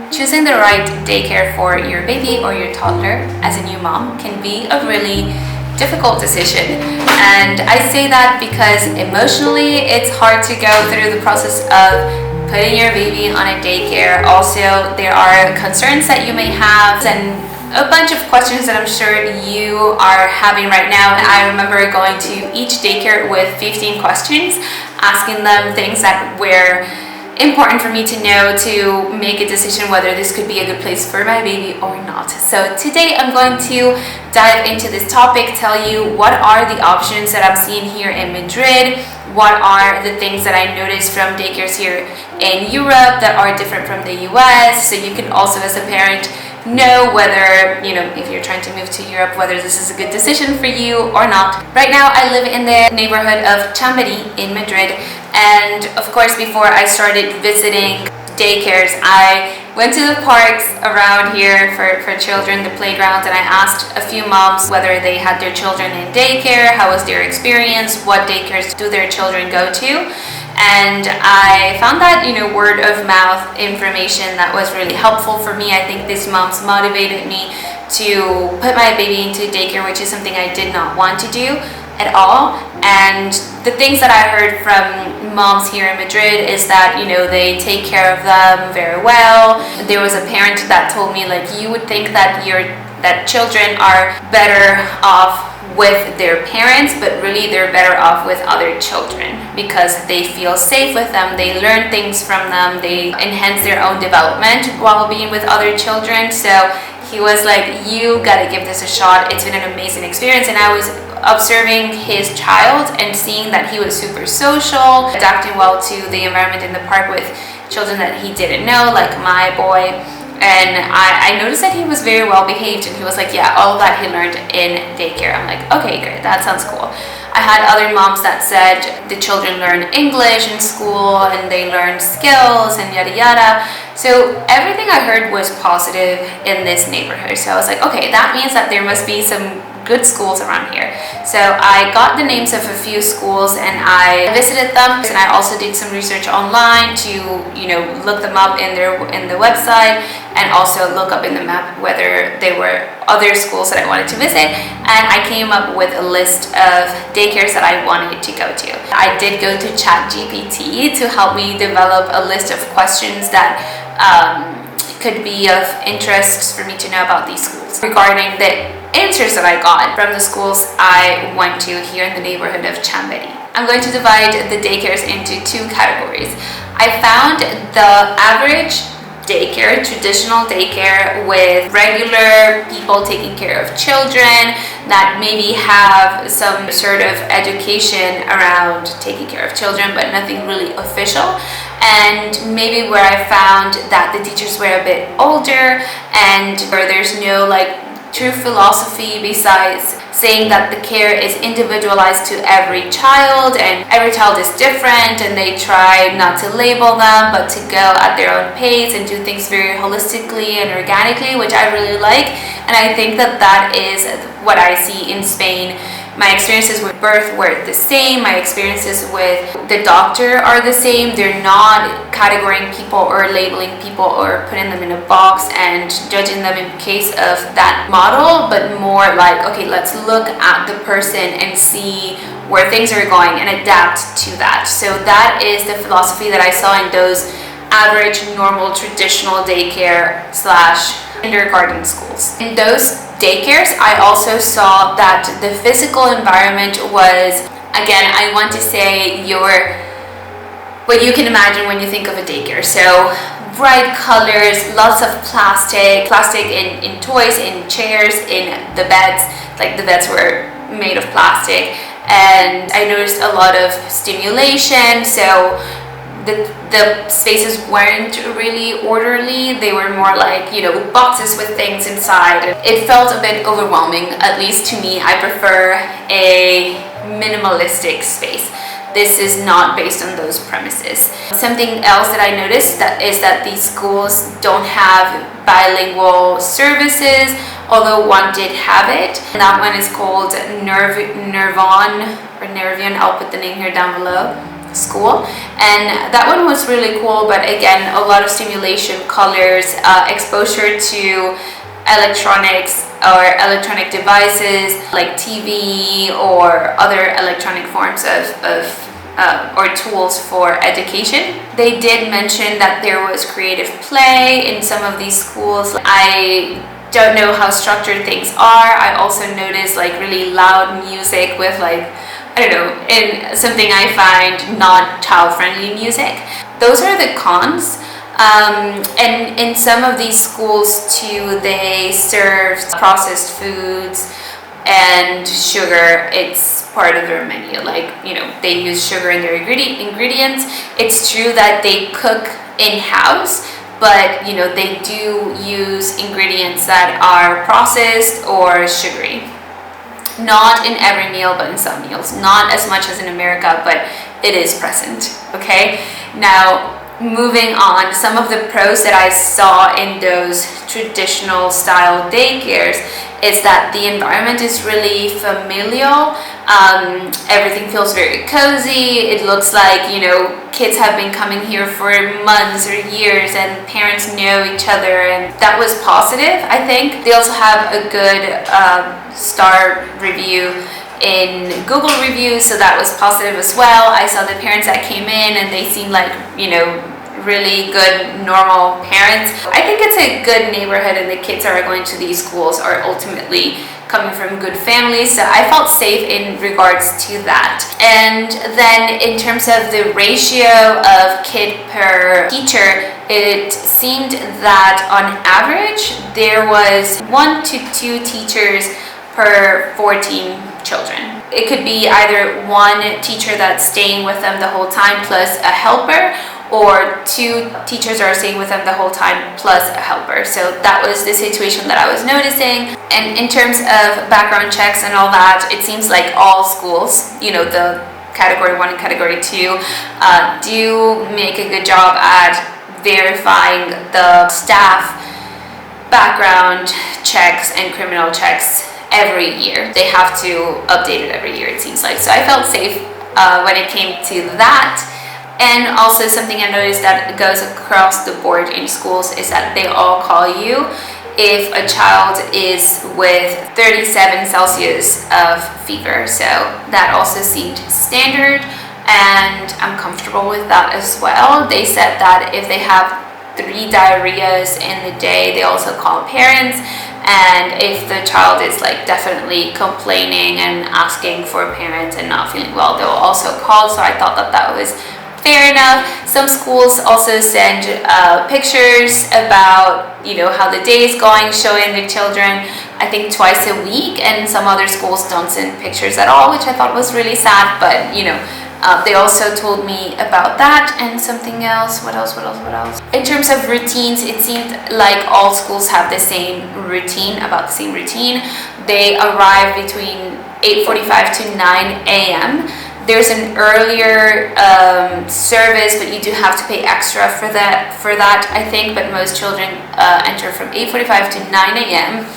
Choosing the right daycare for your baby or your toddler as a new mom can be a really difficult decision. And I say that because emotionally it's hard to go through the process of putting your baby on a daycare. Also, there are concerns that you may have and a bunch of questions that I'm sure you are having right now. And I remember going to each daycare with 15 questions, asking them things that were important for me to know to make a decision whether this could be a good place for my baby or not. So today I'm going to dive into this topic, tell you what are the options that I'm seeing here in Madrid, what are the things that I noticed from daycares here in Europe that are different from the US, so you can also as a parent know whether, if you're trying to move to Europe, whether this is a good decision for you or not. Right now I live in the neighborhood of Chamberí in Madrid, and of course before I started visiting daycares, I went to the parks around here for children, the playgrounds, and I asked a few moms whether they had their children in daycare, how was their experience, what daycares do their children go to. And I found that, word of mouth information that was really helpful for me. I think these moms motivated me to put my baby into daycare, which is something I did not want to do at all. And the things that I heard from moms here in Madrid is that, they take care of them very well. There was a parent that told me, you would think that children are better off with their parents, but really they're better off with other children because they feel safe with them, they learn things from them, they enhance their own development while being with other children. So he was like, you gotta give this a shot, it's been an amazing experience. And I was observing his child and seeing that he was super social, adapting well to the environment in the park with children that he didn't know, like my boy. And I noticed that he was very well behaved, and he was like, yeah, all of that he learned in daycare. I'm like, okay, great, that sounds cool. I had other moms that said the children learn English in school and they learn skills and yada yada. So everything I heard was positive in this neighborhood. So I was like, okay, that means that there must be some good schools around here. So I got the names of a few schools and I visited them, and I also did some research online to look them up in the website, and also look up in the map whether there were other schools that I wanted to visit. And I came up with a list of daycares that I wanted to go to. I did go to ChatGPT to help me develop a list of questions that could be of interest for me to know about these schools. Regarding the answers that I got from the schools I went to here in the neighborhood of Chamberí, I'm going to divide the daycares into two categories. I found the average daycare, traditional daycare with regular people taking care of children that maybe have some sort of education around taking care of children, but nothing really official. And maybe where I found that the teachers were a bit older, and where there's no true philosophy besides saying that the care is individualized to every child and every child is different, and they try not to label them but to go at their own pace and do things very holistically and organically, which I really like. And I think that is what I see in Spain. My experiences with birth were the same. My experiences with the doctor are the same. They're not categorizing people or labeling people or putting them in a box and judging them in case of that model, but more like, okay, let's look at the person and see where things are going and adapt to that. So that is the philosophy that I saw in those average, normal, traditional daycare / kindergarten schools. In those daycares, I also saw that the physical environment was, again, I want to say what you can imagine when you think of a daycare. So bright colors, lots of plastic in toys, in chairs, in the beds. The beds were made of plastic, and I noticed a lot of stimulation. So the spaces weren't really orderly. They were more boxes with things inside. It felt a bit overwhelming, at least to me. I prefer a minimalistic space. This is not based on those premises. Something else that I noticed is that these schools don't have bilingual services, although one did have it. And that one is called Nervion. I'll put the name here down below. school, and that one was really cool. But again, a lot of stimulation, colors, exposure to electronics or electronic devices like TV or other electronic forms of or tools for education. They did mention that there was creative play in some of these schools. I don't know how structured things are. I also noticed like really loud music with like, I don't know, in something I find not child-friendly music. Those are the cons. And in some of these schools too, they serve processed foods and sugar. It's part of their menu. Like, you know, they use sugar in their ingredients. It's true that they cook in-house, but you know, they do use ingredients that are processed or sugary. Not in every meal, but in some meals. Not as much as in America, but it is present, okay? Now, moving on, some of the pros that I saw in those traditional style daycares is that the environment is really familial. Everything feels very cozy. It looks like, you know, kids have been coming here for months or years and parents know each other, and that was positive, I think. They also have a good star review in Google reviews, so that was positive as well. I saw the parents that came in and they seemed like, you know, really good, normal parents. I think it's a good neighborhood and the kids that are going to these schools are ultimately coming from good families, so I felt safe in regards to that. And then in terms of the ratio of kid per teacher, it seemed that on average there was 1 to 2 teachers per 14 children. It could be either one teacher that's staying with them the whole time plus a helper, or 2 teachers are staying with them the whole time plus a helper. So that was the situation that I was noticing. And in terms of background checks and all that, it seems like all schools, you know, the category 1 and category 2, do make a good job at verifying the staff background checks and criminal checks every year. They have to update it every year, it seems like. So I felt safe when it came to that. And also something I noticed that goes across the board in schools is that they all call you if a child is with 37 Celsius of fever. So that also seemed standard, and I'm comfortable with that as well. They said that if they have 3 diarrheas in the day, they also call parents. And if the child is like definitely complaining and asking for parents and not feeling well, they'll also call. So I thought that that was fair enough. Some schools also send pictures about, you know, how the day is going, showing the children, I think twice a week, and some other schools don't send pictures at all, which I thought was really sad. But you know, they also told me about that. And something else, what else? In terms of routines, it seemed like all schools have the same routine, about the same routine. They arrive between 8:45 to 9 a.m. There's an earlier service, but you do have to pay extra for that, I think. But most children enter from 8:45 to 9 a.m.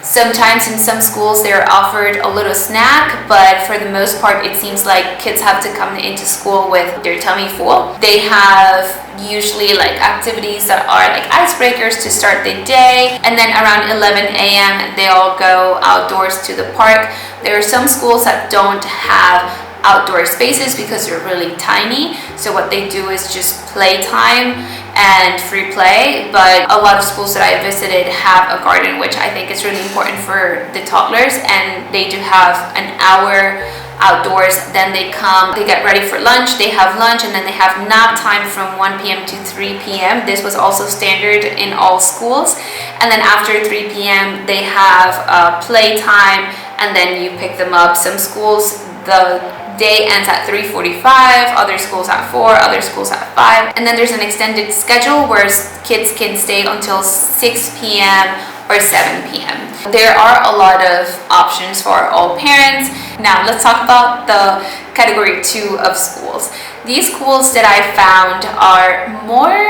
Sometimes in some schools they're offered a little snack, but for the most part it seems like kids have to come into school with their tummy full. They have usually like activities that are like icebreakers to start the day, and then around 11 a.m. they all go outdoors to the park. There are some schools that don't have outdoor spaces because they're really tiny, so what they do is just playtime and free play. But a lot of schools that I visited have a garden, which I think is really important for the toddlers, and they do have an hour outdoors. Then they come, they get ready for lunch, they have lunch, and then they have nap time from 1 p.m. to 3 p.m. This was also standard in all schools. And then after 3 p.m. they have playtime, and then you pick them up. Some schools, the day ends at 3:45, other schools at 4, other schools at 5. And then there's an extended schedule where kids can stay until 6 p.m. or 7 p.m. There are a lot of options for all parents. Now let's talk about the category 2 of schools. These schools that I found are more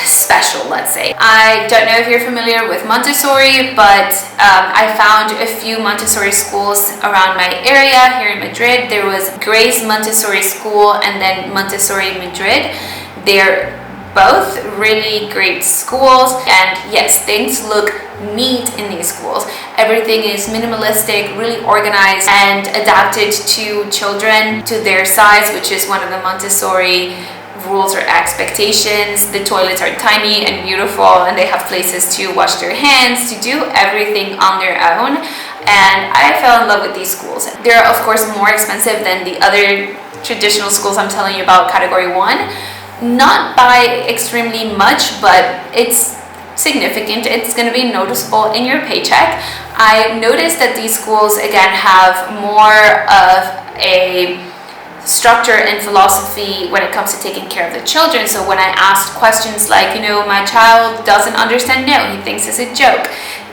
special, let's say. I don't know if you're familiar with Montessori, but I found a few Montessori schools around my area here in Madrid. There was Grace Montessori School and then Montessori Madrid. They're both really great schools, and yes, things look neat in these schools. Everything is minimalistic, really organized and adapted to children, to their size, which is one of the Montessori rules or expectations. The toilets are tiny and beautiful, and they have places to wash their hands, to do everything on their own. And I fell in love with these schools. They're of course more expensive than the other traditional schools I'm telling you about, category 1. Not by extremely much, but it's significant. It's going to be noticeable in your paycheck. I noticed that these schools again have more of a structure and philosophy when it comes to taking care of the children. So when I asked questions like, my child doesn't understand no, he thinks it's a joke,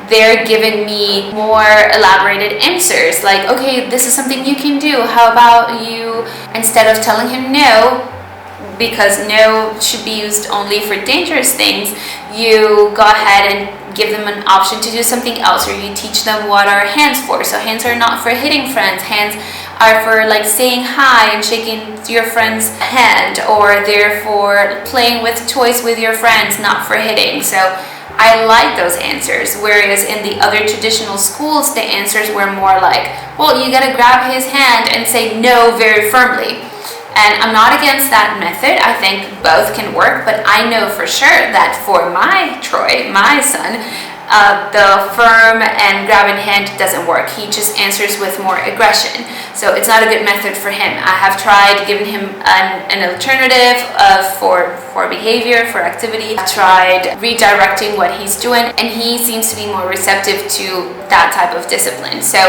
they're giving me more elaborated answers like, okay, this is something you can do. How about you, instead of telling him no, because no should be used only for dangerous things, you go ahead and give them an option to do something else, or you teach them what are hands for. So hands are not for hitting friends, hands are for like saying hi and shaking your friend's hand, or they're for playing with toys with your friends, not for hitting. So I like those answers, whereas in the other traditional schools the answers were more like, well, you gotta grab his hand and say no very firmly. And I'm not against that method. I think both can work, but I know for sure that for my Troy, my son, the firm and grabbing hand doesn't work. He just answers with more aggression. So it's not a good method for him. I have tried giving him an alternative for behavior, for activity. I've tried redirecting what he's doing, and he seems to be more receptive to that type of discipline. So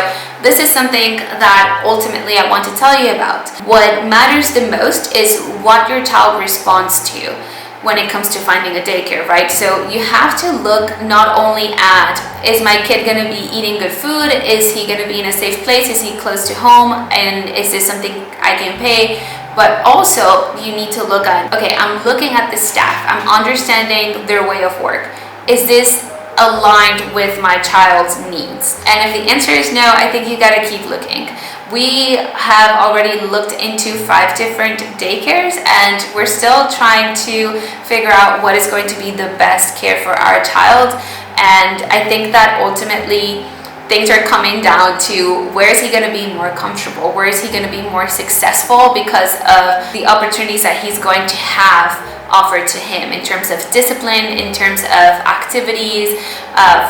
this is something that ultimately I want to tell you about. What matters the most is what your child responds to when it comes to finding a daycare, right? So you have to look not only at, is my kid going to be eating good food? Is he going to be in a safe place? Is he close to home? And is this something I can pay? But also you need to look at, okay, I'm looking at the staff. I'm understanding their way of work. Is this aligned with my child's needs? And if the answer is no, I think you got to keep looking. We have already looked into 5 different daycares, and we're still trying to figure out what is going to be the best care for our child. And I think that ultimately things are coming down to, where is he going to be more comfortable? Where is he going to be more successful because of the opportunities that he's going to have offered to him in terms of discipline, in terms of activities.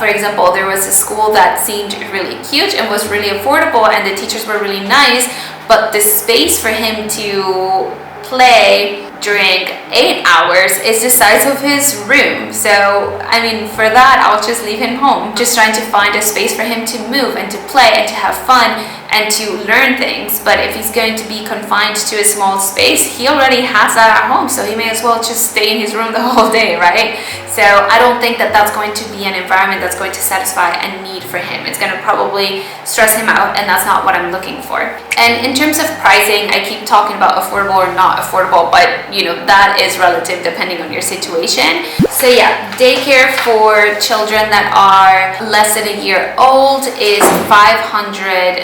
For example, there was a school that seemed really cute and was really affordable, and the teachers were really nice, but the space for him to play during 8 hours is the size of his room. So I mean, for that I'll just leave him home, just trying to find a space for him to move and to play and to have fun and to learn things. But if he's going to be confined to a small space, he already has that at home, so he may as well just stay in his room the whole day, right? So I don't think that that's going to be an environment that's going to satisfy a need for him. It's going to probably stress him out, and that's not what I'm looking for. And in terms of pricing, I keep talking about affordable or not affordable, but that is relative depending on your situation. So yeah, daycare for children that are less than a year old is $505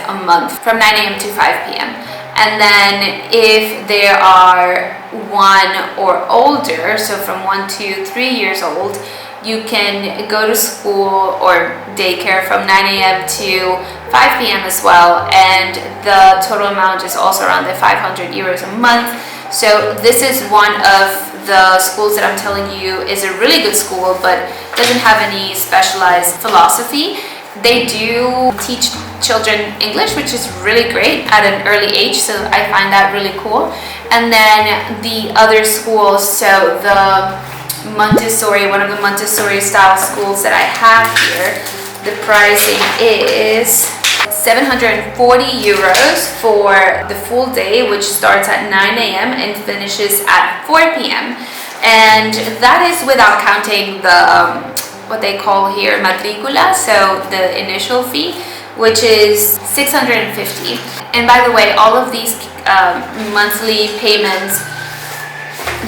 a month from 9 a.m. to 5 p.m. And then if they are 1 or older, so from 1 to 3 years old, you can go to school or daycare from 9 a.m. to 5 p.m. as well, and the total amount is also around the 500 euros a month. So this is one of the schools that I'm telling you is a really good school, but doesn't have any specialized philosophy. They do teach children English, which is really great at an early age, so I find that really cool. And then the other schools, so the Montessori, one of the Montessori style schools that I have here, the pricing is 740 euros for the full day, which starts at 9 a.m. and finishes at 4 p.m. And that is without counting the what they call here matricula, so the initial fee, which is 650. And by the way, all of these monthly payments,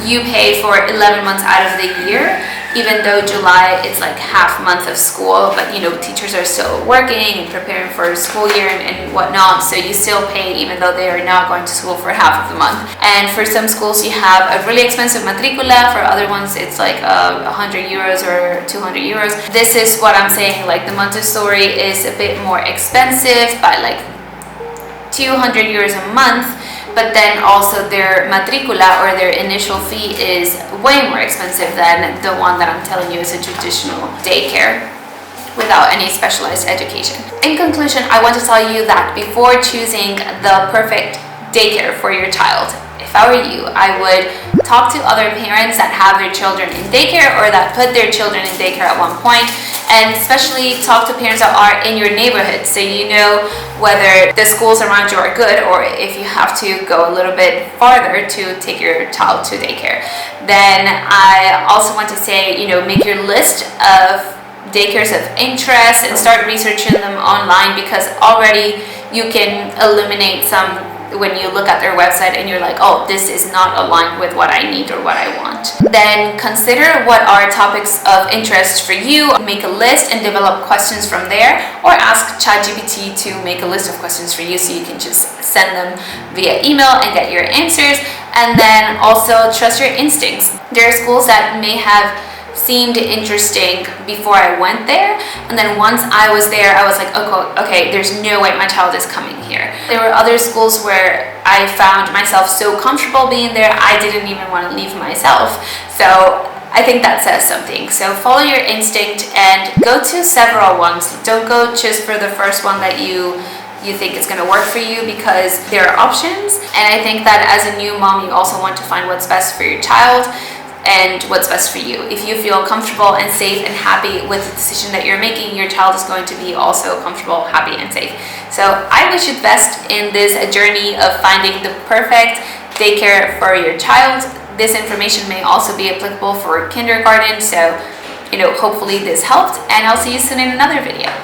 you pay for 11 months out of the year, even though July it's like half month of school, but teachers are still working and preparing for school year and whatnot, so you still pay even though they are not going to school for half of the month. And for some schools you have a really expensive matricula, for other ones it's like 100 euros or 200 euros. This is what I'm saying, like the Montessori is a bit more expensive by like 200 euros a month, but then also their matricula or their initial fee is way more expensive than the one that I'm telling you is a traditional daycare without any specialized education. In conclusion, I want to tell you that before choosing the perfect daycare for your child, if I were you, I would talk to other parents that have their children in daycare or that put their children in daycare at one point, and especially talk to parents that are in your neighborhood, so you know whether the schools around you are good or if you have to go a little bit farther to take your child to daycare. Then I also want to say, make your list of daycares of interest and start researching them online, because already you can eliminate some when you look at their website and you're like, oh, this is not aligned with what I need or what I want. Then consider what are topics of interest for you, make a list and develop questions from there, or ask ChatGPT to make a list of questions for you so you can just send them via email and get your answers. And then also trust your instincts. There are schools that may have seemed interesting before I went there, and then once I was there I was like, okay, there's no way my child is coming here. There were other schools where I found myself so comfortable being there I didn't even want to leave myself, so I think that says something. So follow your instinct and go to several ones. Don't go just for the first one that you think is going to work for you, because there are options. And I think that as a new mom you also want to find what's best for your child and what's best for you. If you feel comfortable and safe and happy with the decision that you're making, your child is going to be also comfortable, happy, and safe. So I wish you the best in this journey of finding the perfect daycare for your child. This information may also be applicable for kindergarten, so hopefully this helped, and I'll see you soon in another video.